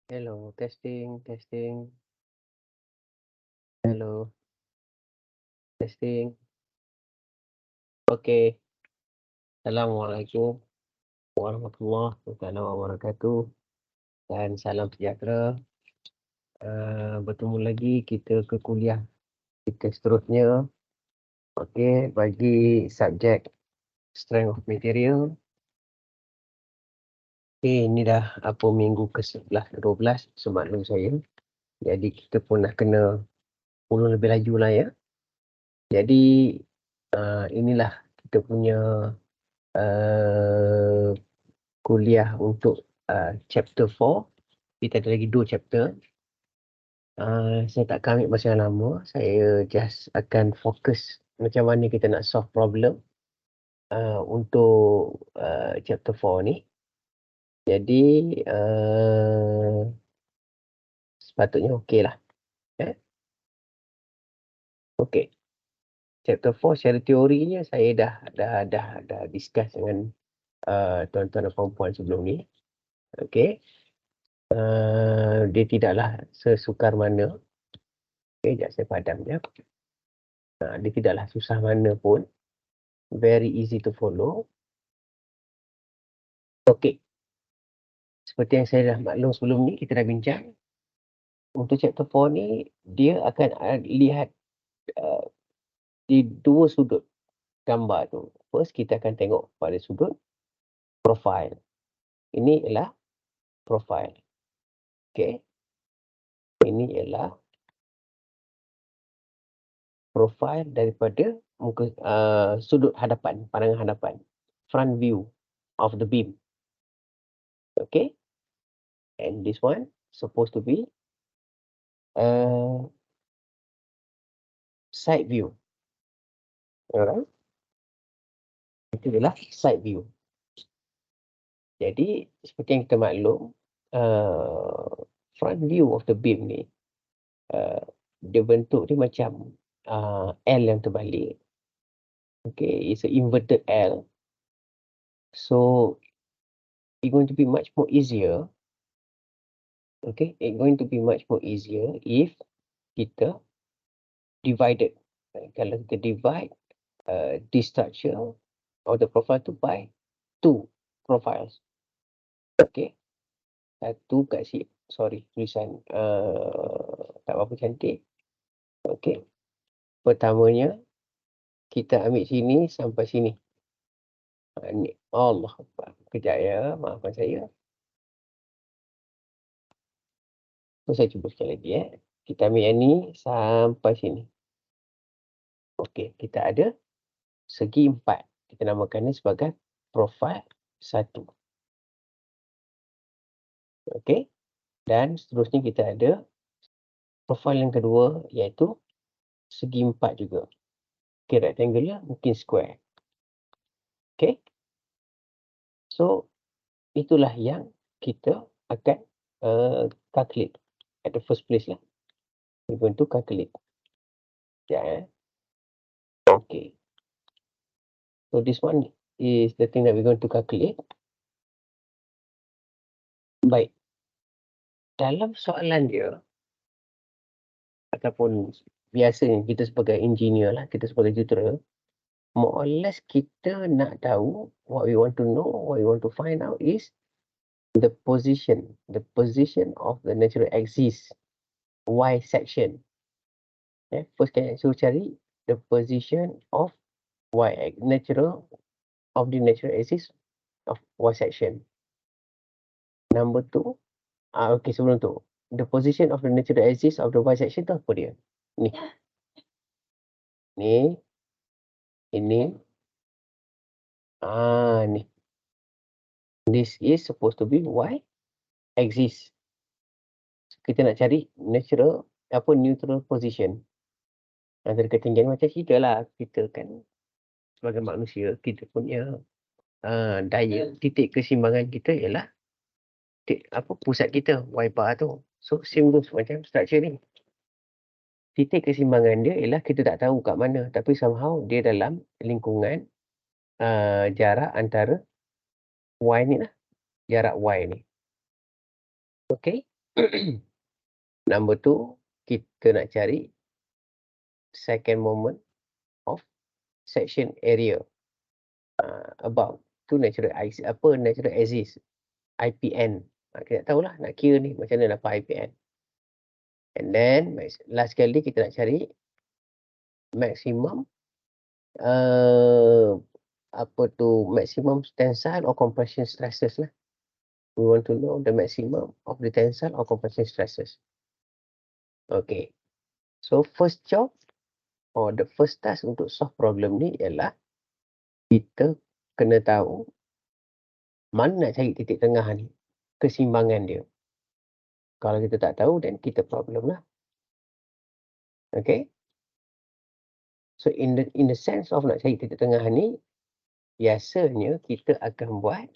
Hello, testing, testing. Hello, testing. Okey. Assalamualaikum warahmatullahi taala wabarakatuh dan salam sejahtera. Bertemu lagi kita ke kuliah kita seterusnya. Okey, bagi subjek strength of material. Okey, ini dah apa minggu ke-11, 12 semaklum saya. Jadi kita pun dah kena mula lebih laju lah ya. Jadi, inilah kita punya, uh, kuliah untuk chapter 4. Kita ada lagi 2 chapter. Saya tak akan ambil masa yang lama. Saya just akan fokus macam mana kita nak solve problem untuk chapter 4 ni. Jadi sepatutnya okey lah. Okey. Chapter 4 secara teorinya saya dah discuss dengan tuan-tuan dan puan-puan sebelum ni. Okey. Dia tidaklah sesukar mana. Okey, jap saya padam jap. Dia tidaklah susah mana pun. Very easy to follow. Okey. Seperti yang saya dah maklum sebelum ni, kita dah bincang. Untuk chapter 4 ni, dia akan lihat di 2 sudut gambar tu. First, kita akan tengok pada sudut profile. Ini ialah profile. Okey. Ini ialah profile daripada muka sudut hadapan, pandangan hadapan. Front view of the beam. Okay. And this one supposed to be side view. Alright. Itu adalah side view. Jadi seperti yang kita maklum, front view of the beam ni, dia bentuk dia macam L yang terbalik. Okay, it's an inverted L. So it's going to be much more easier. Okay, it's going to be much more easier if kita divided. Kalau kita divide this structure of the profile tu by 2 profiles. Okay. Satu kat sini. Sorry, tulisan tak berapa cantik. Okay. Pertamanya, kita ambil sini sampai sini. Ni. Allah Akbar. Kejap ya, maafkan saya. So, saya cuba sekali lagi. Kita ambil yang ni sampai sini. Okey, kita ada segi 4. Kita namakan ni sebagai profil 1. Okey. Dan seterusnya kita ada profil yang kedua iaitu segi 4 juga. Okey, rectangular mungkin square. Okey. So, itulah yang kita akan calculate at the first place lah. We're going to calculate. Yeah. Okay. So, this one is the thing that we're going to calculate. Baik. Dalam soalan dia, ataupun biasanya kita sebagai engineer lah, kita sebagai tutor, more or less kita nak tahu, what we want to know, what we want to find out is the position of the natural axis y section. First kita suruh cari the position of natural axis of y section. Number 2, okay, sebelum tu, the position of the natural axis of the y section tu apa dia? Ni. Ni. Ini. Ni. This is supposed to be y axis. Kita nak cari neutral position. Antara ketinggian macam kita lah. Kita kan sebagai manusia, kita punya daya, titik keseimbangan kita ialah pusat kita, y bar tu. So, same goes macam structure ni. Titik keseimbangan dia ialah kita tak tahu kat mana. Tapi somehow dia dalam lingkungan jarak antara y ni lah. Jarak y ni. Okay. Number 2, kita nak cari second moment of section area. About tu natural exist, IPN. Kita tak tahulah nak kira ni macam mana dapat IPN. And then last sekali kita nak cari maximum maximum tensile or compression stresses lah. We want to know the maximum of the tensile or compression stresses. Okay. So first job or the first task untuk solve problem ni ialah kita kena tahu mana nak cari titik tengah ni, keseimbangan dia. Kalau kita tak tahu, then kita problem lah. Okay. So in the sense of nak cari titik tengah ni, biasanya kita akan buat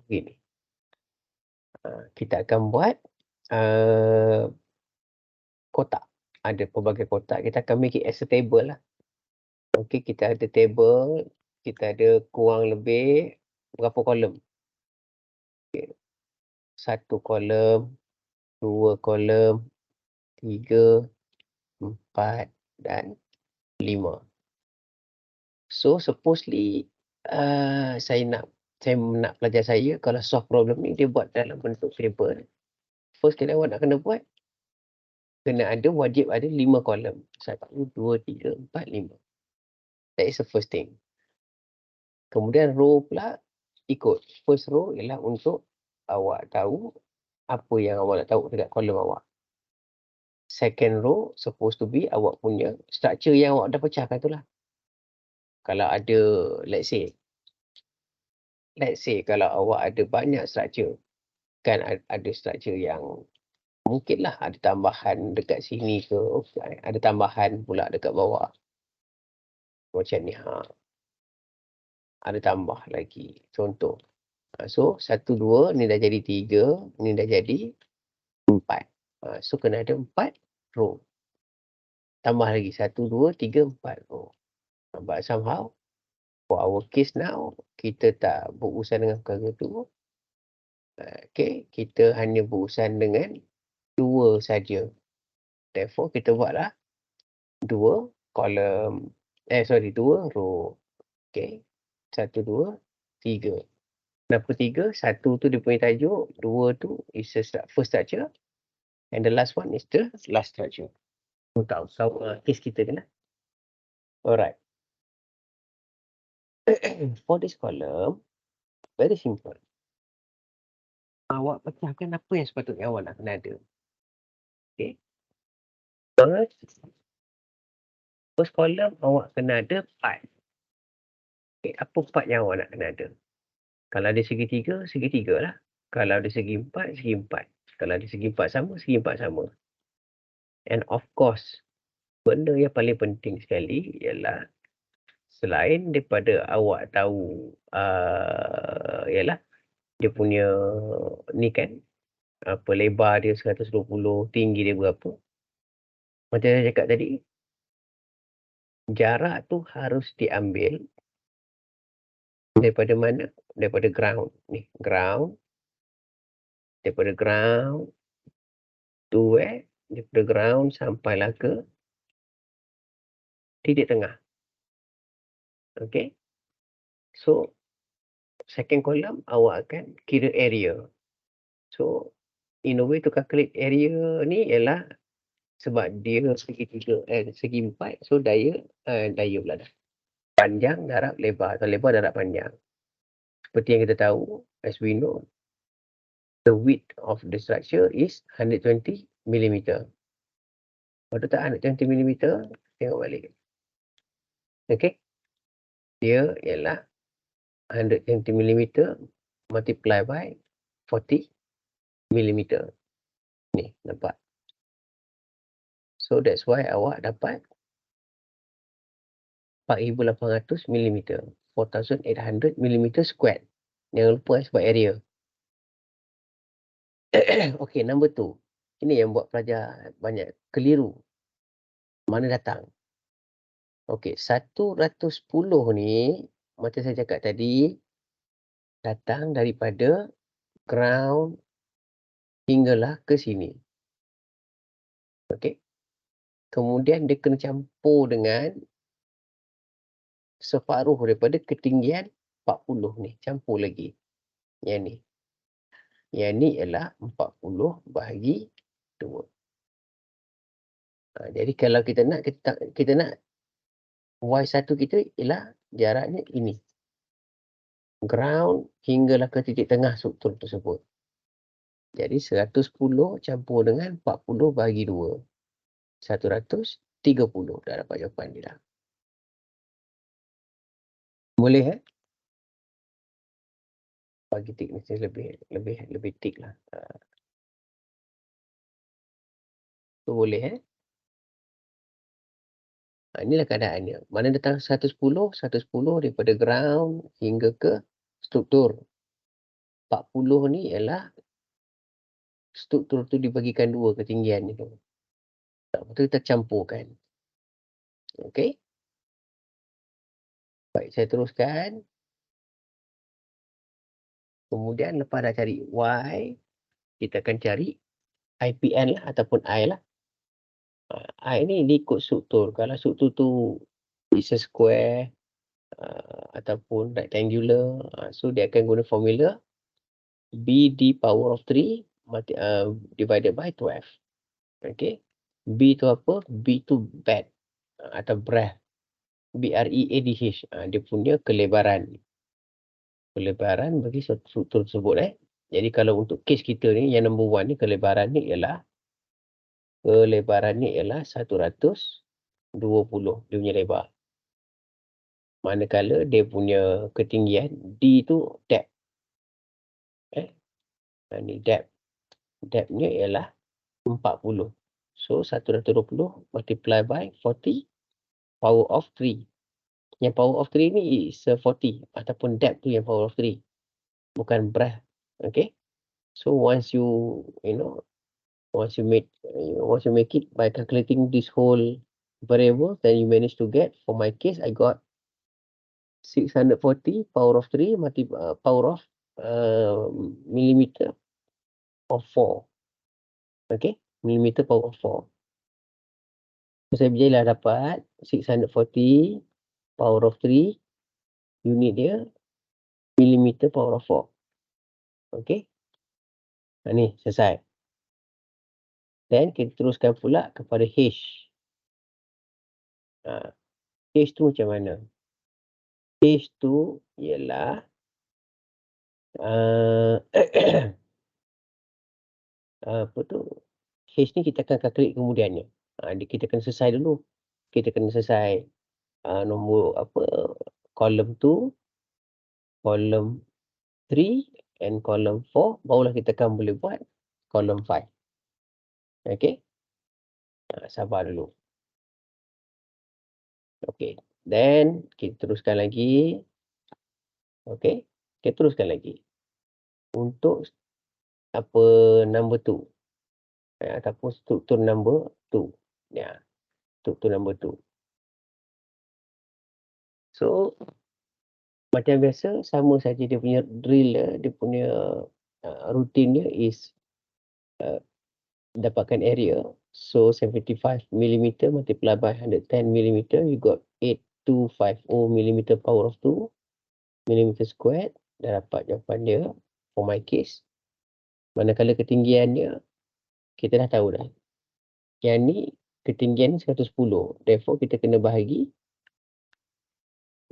gini. Kita akan buat kotak. Ada pelbagai kotak. Kita akan make it as a table lah. Okay, kita ada table. Kita ada kurang lebih berapa kolom? Okay. 1 kolom, 2 kolom, 3, 4 dan 5. So supposedly saya nak pelajar saya kalau solve problem ni dia buat dalam bentuk table. First kali awak nak kena buat, wajib ada 5 kolom. 1, 2, 3, 4, 5. That is the first thing. Kemudian row pula ikut. First row ialah untuk awak tahu apa yang awak nak tahu dekat kolom awak. Second row supposed to be awak punya structure yang awak dah pecahkan tu lah. Kalau ada, let's say kalau awak ada banyak structure, kan ada structure yang mungkinlah ada tambahan dekat sini ke, ada tambahan pula dekat bawah. Macam ni, ada tambah lagi. Contoh. So, 1, 2, ni dah jadi 3, ni dah jadi 4. So, kena ada 4 row. Tambah lagi 1, 2, 3, 4 row. But somehow, for our case now, kita tak berurusan dengan perkara tu. Okay, kita hanya berurusan dengan 2 saja. Therefore, kita buatlah 2 kolom. 2 row. Okay. 1, 2, 3. Kenapa 3? 1 tu dia punya tajuk. 2 tu is the first structure. And the last one is the last structure. Tahu case kita kan. Alright. For this column, very simple. Awak pecahkan apa yang sepatutnya awak nak kena ada. Okay. First column awak kena ada part. Okay. Apa part yang awak nak kena ada? Kalau ada segitiga, segitiga lah. Kalau ada segi 4, segi 4. Kalau ada segi 4 sama, segi 4 sama. And of course, benda yang paling penting sekali ialah selain daripada awak tahu ialah dia punya ni kan, apa lebar dia 120, tinggi dia berapa. Macam saya cakap tadi, jarak tu harus diambil daripada mana? Daripada ground. Ni, ground. Daripada ground to where? Daripada ground sampailah ke titik tengah. Okay. So, second column awak akan kira area. So, in a way to calculate area ni ialah sebab dia segi 3, segi 4. So, daya pula dah. Panjang, darab, lebar. Atau lebar, darab, panjang. Seperti yang kita tahu, as we know, the width of the structure is 120 mm. Betul tak 120 mm? Tengok balik. Okay. Dia ialah 120 mm multiply by 40 mm. Ni, nampak? So, that's why awak dapat 4,800 mm. 4,800 mm squared. Jangan lupa sebab area. Okay, number 2. Ini yang buat pelajar banyak keliru. Mana datang? Okay, 110 ni, macam saya cakap tadi, datang daripada ground hinggalah ke sini. Okey. Kemudian dia kena campur dengan separuh daripada ketinggian 40 ni, campur lagi. Yang ni. Yang ni ialah 40 bahagi 2. Jadi kalau kita nak Y1 kita ialah jaraknya ini. Ground hinggalah ke titik tengah struktur tersebut. Jadi 110 campur dengan 40 bahagi 2. 130. Dah dapat jawapan dia dah. Boleh bagi tik mesti lebih tik lah. So boleh inilah keadaannya. Mana datang 110 daripada ground hingga ke struktur. 40 ni ialah struktur tu dibagikan 2 ketinggian itu. Lepas tu kita campurkan. Okey. Baik, saya teruskan. Kemudian lepas dah cari Y, kita akan cari IPN lah ataupun I lah. I ni dia ikut struktur. Kalau struktur tu is a square ataupun rectangular, so dia akan guna formula B_D power of 3 divided by 12. Okey. B tu apa? B tu breadth atau breadth. BREADH. Dia punya kelebaran. Kelebaran bagi struktur tersebut. Jadi kalau untuk kes kita ni, yang number 1 ni, kelebarannya ialah 120 dia punya lebar. Manakala dia punya ketinggian D tu depth. Ni depth. Depthnya ialah 40. So 120 multiply by 40 power of 3. Yang power of 3 ni is 40 ataupun depth tu yang power of 3. Bukan breadth. Okay. So once you make it by calculating this whole variable, then you manage to get, for my case, I got 640 power of 3 power of millimeter of 4. Okay, millimeter power of 4. So saya bila dapat 640 power of 3, unit dia millimeter power of 4. Okay. Ni selesai. Then kita teruskan pula kepada H. H tu macam mana? H tu ialah apa tu? H ni kita akan calculate kemudiannya. Kita kena selesai dulu. Kita kena selesai nombor column 2, column 3 and column 4, barulah kita akan boleh buat column 5. Okay. Sabar dulu. Okay. Then kita teruskan lagi. Okay. Kita teruskan lagi. Untuk number 2. Ataupun struktur number 2. Ya. Struktur number 2. So macam biasa, sama saja dia punya drill, dia punya routine dia is dapatkan area. So 75 mm multiply by 110 mm, you got 8250 mm power of 2 mm squared. Dah dapat jawapan dia for my case. Manakala ketinggiannya, kita dah tahu dah. Yang ni ketinggian 110. Therefore kita kena bahagi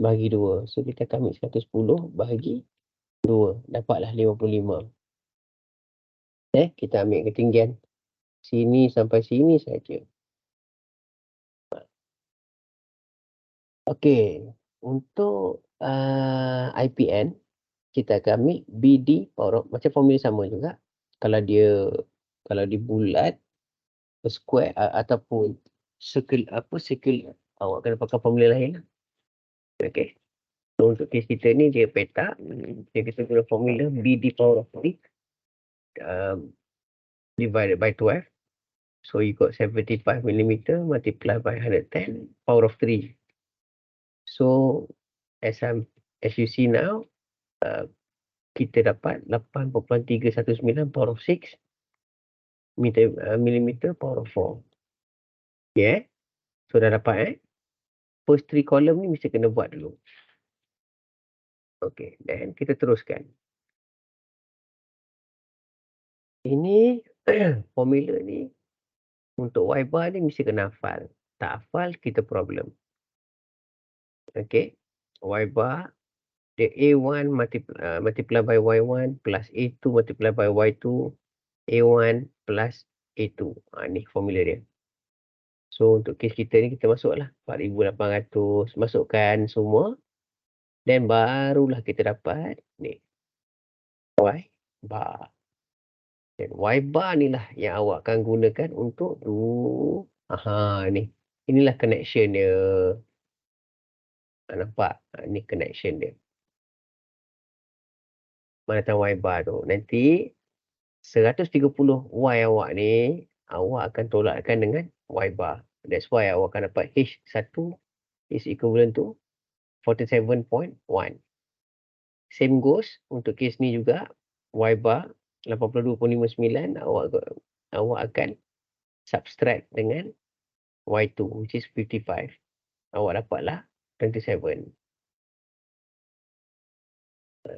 2. So kita akan ambil 110 bahagi 2. Dapatlah 55. Kita ambil ketinggian sini sampai sini saja. Okey. Untuk IPN, kita akan ambil BD power of, macam formula sama juga. Kalau dia bulat, square ataupun circle, awak kena pakai formula lain. Okey. So untuk kes kita ni dia petak, kita guna formula BD power of 3 divided by 12. So you got 75 mm multiplied by 110 power of 3. So as you see now, kita dapat 8.319 power of 6 millimeter power of 4. Okay. So dah dapat First 3 column ni mesti kena buat dulu. Okay. Then kita teruskan. Ini formula ni untuk Y bar ni mesti kena hafal. Tak hafal kita problem. Okay. Y bar the A1 multiply by Y1 plus A2 multiply by Y2 A1 plus A2. Ni formula dia. So untuk kes kita ni kita masuklah 4,800, masukkan semua. Then barulah kita dapat ni Y bar. Dan Y bar ni lah yang awak akan gunakan untuk ni. Inilah connection dia. Nampak? Ni connection dia. Mana tahu Y bar tu. Nanti 130Y awak ni, awak akan tolakkan dengan Y bar. That's why awak akan dapat H1 is equivalent to 47.1. Same goes untuk kes ni juga. Y bar 82.59 awak akan subtract dengan Y2 which is 55. Awak dapatlah 27.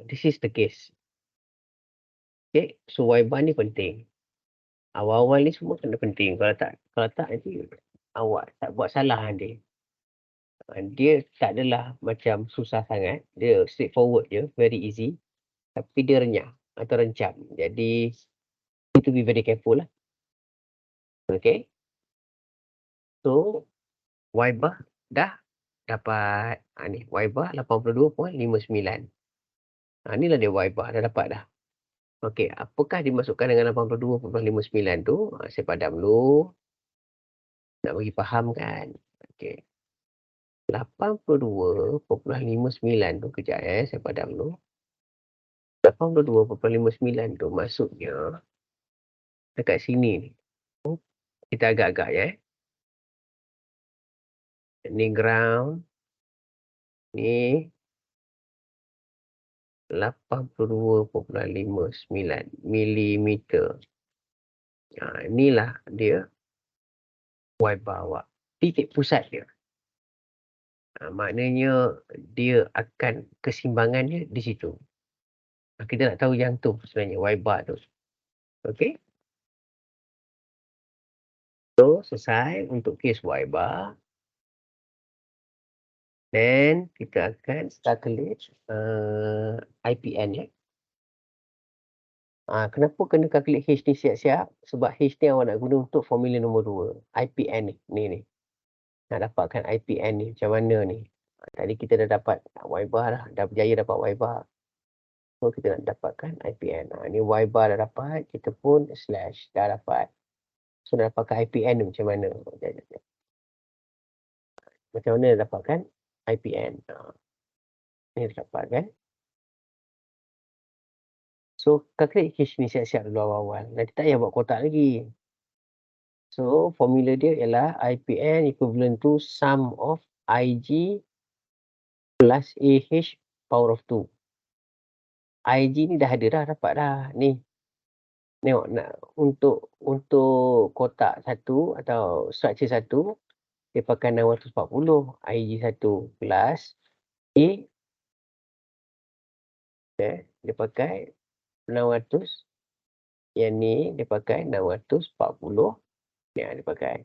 This is the case. Okay, so Y bar ni penting. Awal-awal ni semua kena penting. Kalau tak nanti awak tak buat salah nanti. Dia tak adalah macam susah sangat. Dia straightforward je, very easy. Tapi dia renyah atau rencam. Jadi, need to be very careful lah. Okay. So, Y bar dah dapat. Ni, Y bar 82.59. Inilah dia Y bar, dah dapat dah. Okay, apakah dimasukkan dengan 82.59 tu? Saya padam dulu. Nak bagi faham kan. Okay. 82.59 tu kejap saya padam dulu. 82.59 tu maksudnya dekat sini ni. Kita agak-agak Ni ground. Ni 82.59 millimeter. Inilah dia Y bar awak. Titik pusat dia. Maknanya dia akan kesimbangannya di situ. Kita nak tahu yang tu sebenarnya Y bar tu. Okay. So selesai untuk kes Y bar. Then kita akan calculate IPN Kenapa kena calculate H ni siap-siap? Sebab H ni awak nak guna untuk formula nombor 2. IPN ni. Nak dapatkan IPN ni macam mana ni? Tadi kita dah dapat Y bar dah. Dah berjaya dapat Y bar. So kita nak dapatkan IPN. Ni Y bar dah dapat. Kita pun slash dah dapat. So nak dapatkan IPN ni macam mana? Macam mana nak dapatkan IPN? Ni dah dapat kan? So calculate H ni siap-siap dulu awal-awal. Nanti tak payah buat kotak lagi. So formula dia ialah IPN equivalent to sum of IG plus AH power of 2. IG ni dah ada dah, dapat dah. Ni. Tengok untuk kotak satu atau structure satu, dia pakai 640 IG1 plus A. Dia pakai 600. Yang ni dia pakai 640. Dia pakai.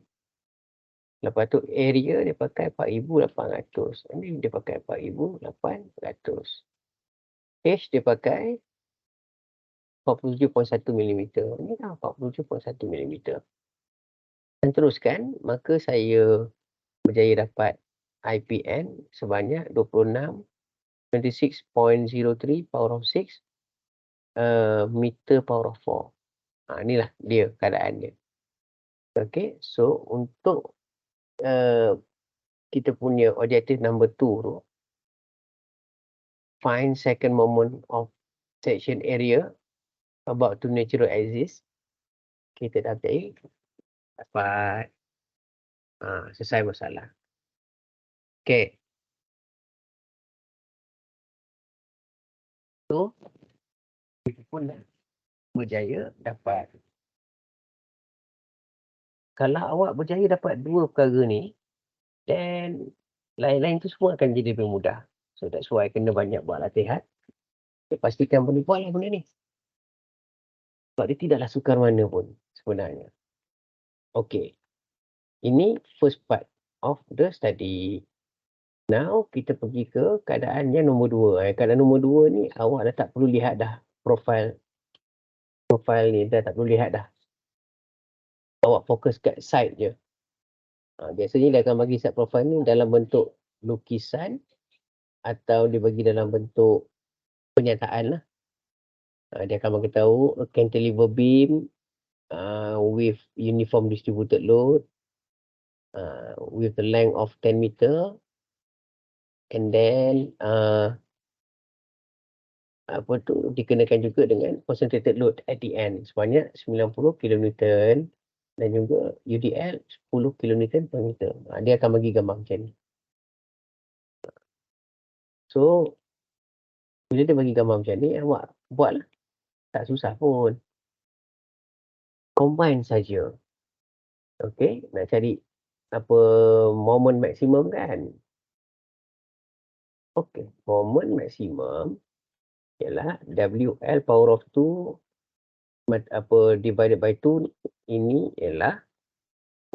Lepas tu area dia pakai 4,800. Ini dia pakai 4,800. H dia pakai 47.1 mm. Ini dah 47.1 mm. Dan teruskan, maka saya berjaya dapat IPN sebanyak 26 26.03 power of 6 meter power of 4. Inilah dia keadaan dia. Okay, so untuk kita punya objektif number 2 tu, find second moment of section area about to natural axis. Kita dah dapat selesai masalah. Okay. So, kita pun dah berjaya dapat Kalau awak berjaya dapat 2 perkara ni, then lain-lain tu semua akan jadi lebih mudah. So that's why kena banyak buat latihan. Pastikan boleh buat lah benda ni. Sebab dia tidaklah sukar mana pun sebenarnya. Okay. Ini first part of the study. Now, kita pergi ke keadaan yang nombor 2. Keadaan nombor 2 ni, awak dah tak perlu lihat dah profil ni, dah tak perlu lihat dah. Awak fokus kat side je. Biasanya dia akan bagi side profile ni dalam bentuk lukisan atau dia bagi dalam bentuk penyataan lah. Dia akan bagi tahu a cantilever beam with uniform distributed load with the length of 10 meter and then dikenakan juga dengan concentrated load at the end sebanyak 90 kN dan juga UDL 10 kN per meter. Dia akan bagi gambar macam ni. So, bila dia bagi gambar macam ni, awak buatlah. Tak susah pun. Combine saja. Okay, nak cari moment maksimum kan? Okay, moment maksimum ialah WL power of 2 divided by 2 ini ialah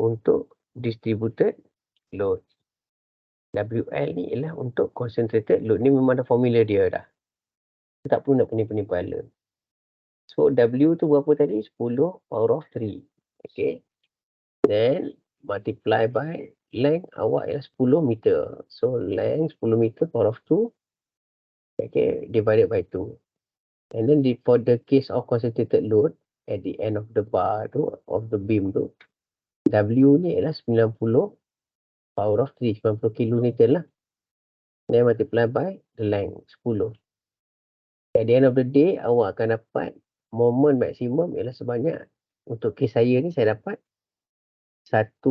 untuk distributed load. WL ni ialah untuk concentrated load. Ni memang ada formula dia dah. Tak perlu nak pening-pening kepala. So, W tu berapa tadi? 10 power of 3. Okay. Then, multiply by length awak ialah 10 meter. So, length 10 meter power of 2. Okay. Divided by 2. And then, for the case of concentrated load, at the end of the bar tu, of the beam tu, W ni ialah 90 power of 3. 90 kilonewton lah. Then, multiply by the length 10. At the end of the day, awak akan dapat moment maksimum ialah sebanyak, untuk kes saya ni, saya dapat 1.4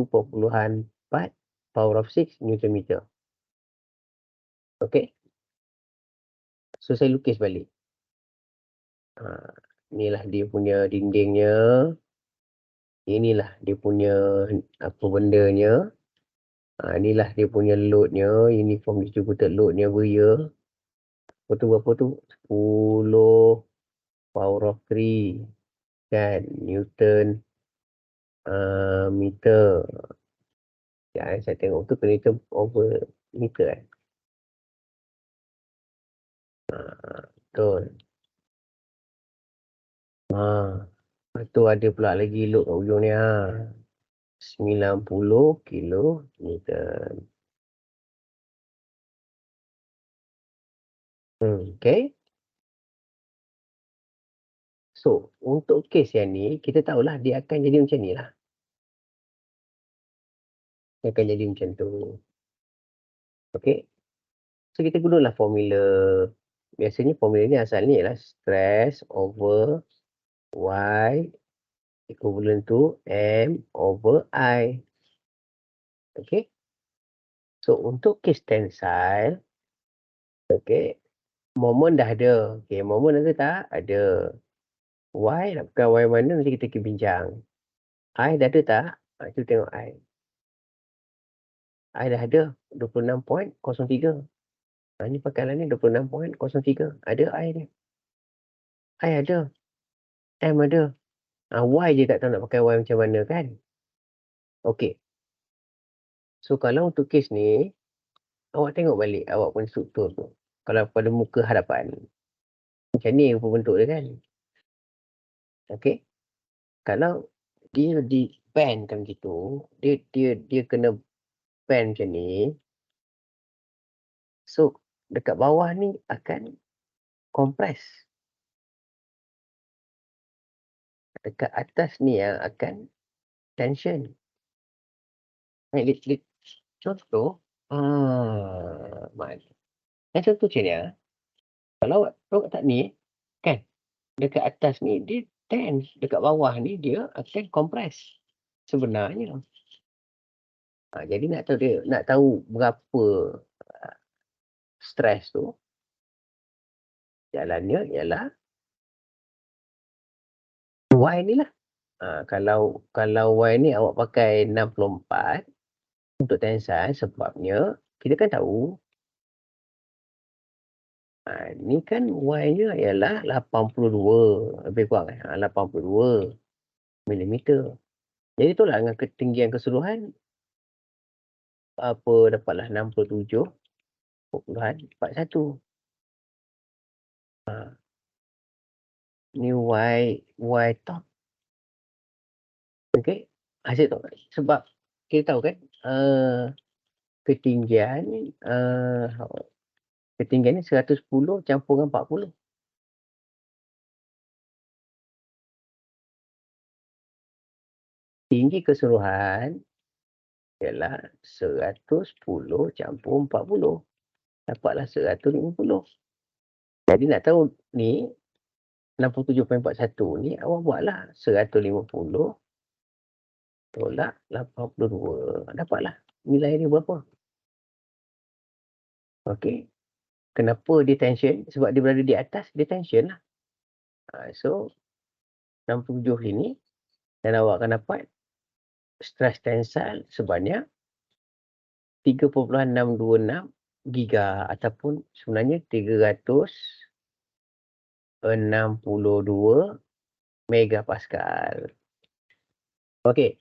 power of 6 Newton meter. Okay. So, saya lukis balik. Inilah dia punya dindingnya. Inilah dia punya apa bendanya. Inilah dia punya loadnya. Uniform distributed loadnya beria. Berapa tu? 10 power of 3 kan, Newton meter. Ya, saya tengok tu Newton over meter kan. Betul. Lepas tu ada pula lagi load kat ujung ni 90 kilo Newton. Okay. So, untuk kes yang ni, kita tahulah dia akan jadi macam ni lah. Dia akan jadi macam tu. Okay. So, kita gunalah formula. Biasanya formula ni asal ni ialah stress over Y equivalent to M over I. Okay. So, untuk kes tensile, okay, moment dah ada. Okay, moment ada tak? Ada. Y, nak pakai Y mana nanti kita bincang. I dah ada tak? Kita tengok I. I dah ada 26.03. Ni pakalan ni 26.03. Ada I dia. I ada. M ada. Y je tak tahu nak pakai Y macam mana kan. Okay. So, kalau untuk kes ni, awak tengok balik awak punya struktur tu. Kalau pada muka hadapan. Macam ni rupa bentuk dia kan. Okay. Kalau dia di band kan gitu, dia kena band macam ni. So, dekat bawah ni akan compress. Dekat atas ni yang akan tension. Contoh. Contoh macam ni. Kalau awak tak ni, kan, dekat atas ni dia tense. Dekat bawah ni dia akan compress. Sebenarnya. Jadi nak tahu berapa stress tu, jalannya ialah Y ni lah. Kalau Y ni awak pakai 64 untuk tensile, sebabnya kita kan tahu ni kan Y-nya ialah 82 lebih kurang 82 milimeter. Jadi itulah dengan ketinggian keseluruhan apa dapatlah 67.41. Ni Y top. Okey. Asyik tu sebab kita tahu kan ketinggian ketinggian ni 110 campur dengan 40. Tinggi keseluruhan ialah 110 campur 40. Dapatlah 150. Jadi nak tahu ni 67.41 ni awak buatlah 150 tolak 82. Dapatlah nilai dia berapa. Okey. Kenapa dia tension? Sebab dia berada di atas, dia tension lah. So 67 sini dan awak akan dapat stress tensile sebanyak 3.626 giga ataupun sebenarnya 362 megapascal. Okey.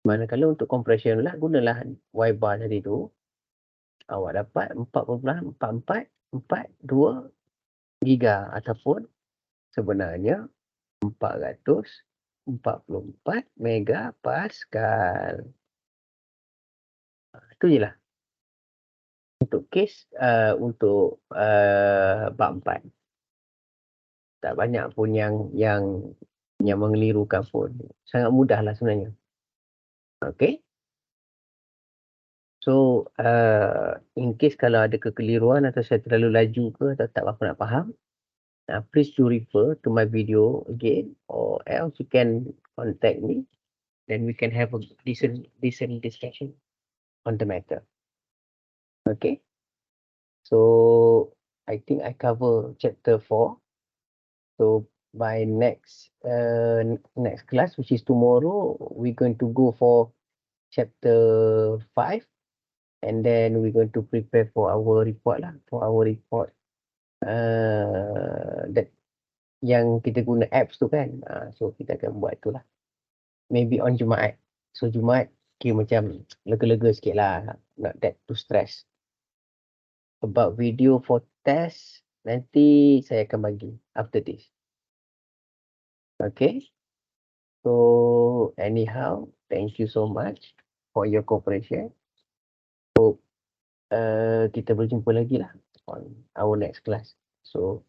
Manakala untuk compression lah, gunalah Y bar tadi tu. Awak dapat 4.4442 giga ataupun sebenarnya 444 megapascal. Itu je lah. Untuk kes untuk bab 4. Tak banyak pun yang mengelirukan pun. Sangat mudah lah sebenarnya. Okey. So, in case kalau ada kekeliruan atau saya terlalu laju ke atau tak apa nak faham, please do refer to my video again or else you can contact me. Then we can have a decent discussion on the matter. Okay. So, I think I cover chapter 4. So, by next class, which is tomorrow, we're going to go for chapter 5. And then we're going to prepare for our report lah. For our report. That yang kita guna apps tu kan. So kita akan buat tu lah. Maybe on Jumaat. So Jumaat kira macam lega-lega sikit lah. Not that too stress. About video for test, nanti saya akan bagi after this. Okay. So anyhow, thank you so much for your cooperation. Hope kita berjumpa lagi lah on our next class. So,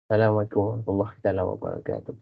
Assalamualaikum warahmatullahi wabarakatuh.